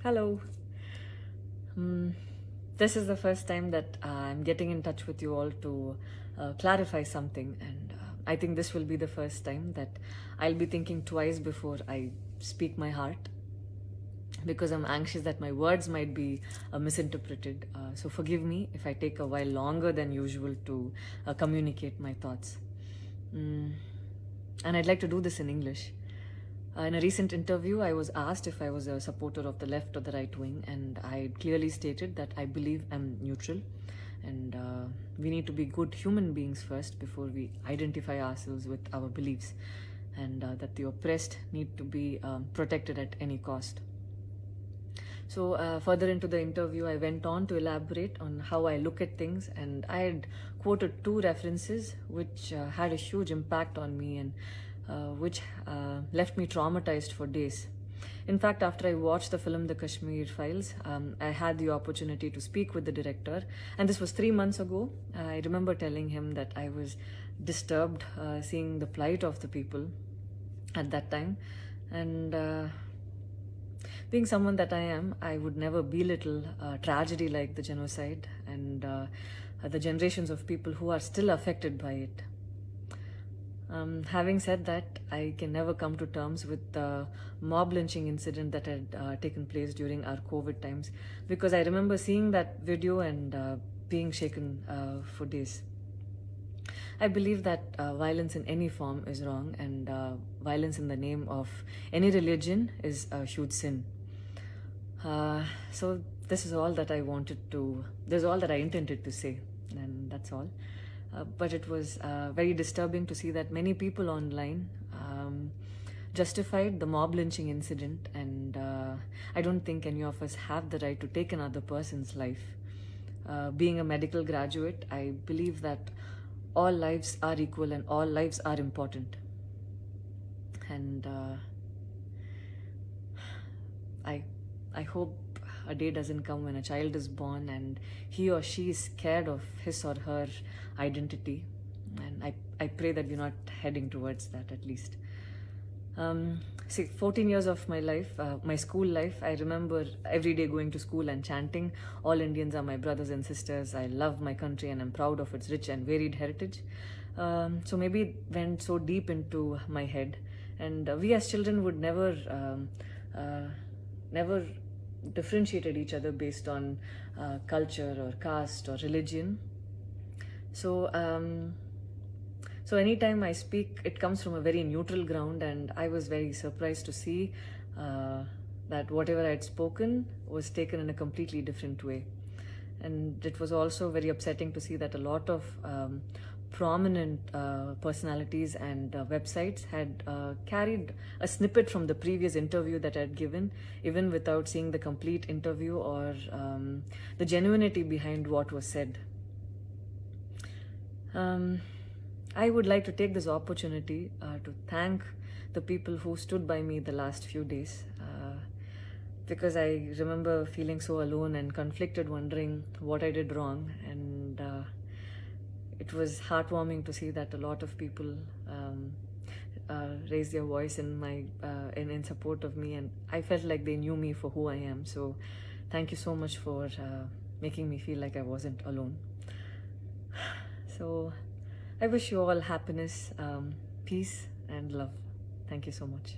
Hello. Hmm. This is the first time that I'm getting in touch with you all to clarify something, and I think this will be the first time that I'll be thinking twice before I speak my heart because I'm anxious that my words might be misinterpreted. So forgive me if I take a while longer than usual to communicate my thoughts. Mm. And I'd like to do this in English. In a recent interview, I was asked if I was a supporter of the left or the right wing, and I clearly stated that I believe I'm neutral, and we need to be good human beings first before we identify ourselves with our beliefs, and that the oppressed need to be protected at any cost. So further into the interview, I went on to elaborate on how I look at things, and I had quoted two references which had a huge impact on me and which left me traumatized for days. In fact, after I watched the film The Kashmir Files, I had the opportunity to speak with the director, and this was 3 months ago. I remember telling him that I was disturbed seeing the plight of the people at that time, and being someone that I am, I would never belittle tragedy like the genocide and the generations of people who are still affected by it. Having said that, I can never come to terms with the mob lynching incident that had taken place during our COVID times, because I remember seeing that video and being shaken for days. I believe that violence in any form is wrong, and violence in the name of any religion is a huge sin. So this is all that I this is all that I intended to say, and that's all. But it was very disturbing to see that many people online justified the mob lynching incident, and I don't think any of us have the right to take another person's life. Being a medical graduate, I believe that all lives are equal and all lives are important. And I hope a day doesn't come when a child is born and he or she is scared of his or her identity. And I pray that we're not heading towards that, at least. 14 years of my life, my school life, I remember every day going to school and chanting, "All Indians are my brothers and sisters. I love my country and I'm proud of its rich and varied heritage." So maybe it went so deep into my head. And we as children would never differentiated each other based on culture or caste or religion. So so anytime I speak, it comes from a very neutral ground, and I was very surprised to see that whatever I had spoken was taken in a completely different way. And it was also very upsetting to see that a lot of prominent personalities and websites had carried a snippet from the previous interview that I had given, even without seeing the complete interview or the genuinity behind what was said. I would like to take this opportunity to thank the people who stood by me the last few days, because I remember feeling so alone and conflicted, wondering what I did wrong. And it was heartwarming to see that a lot of people raised their voice in support of me, and I felt like they knew me for who I am. So thank you so much for making me feel like I wasn't alone. So I wish you all happiness, peace, and love. Thank you so much.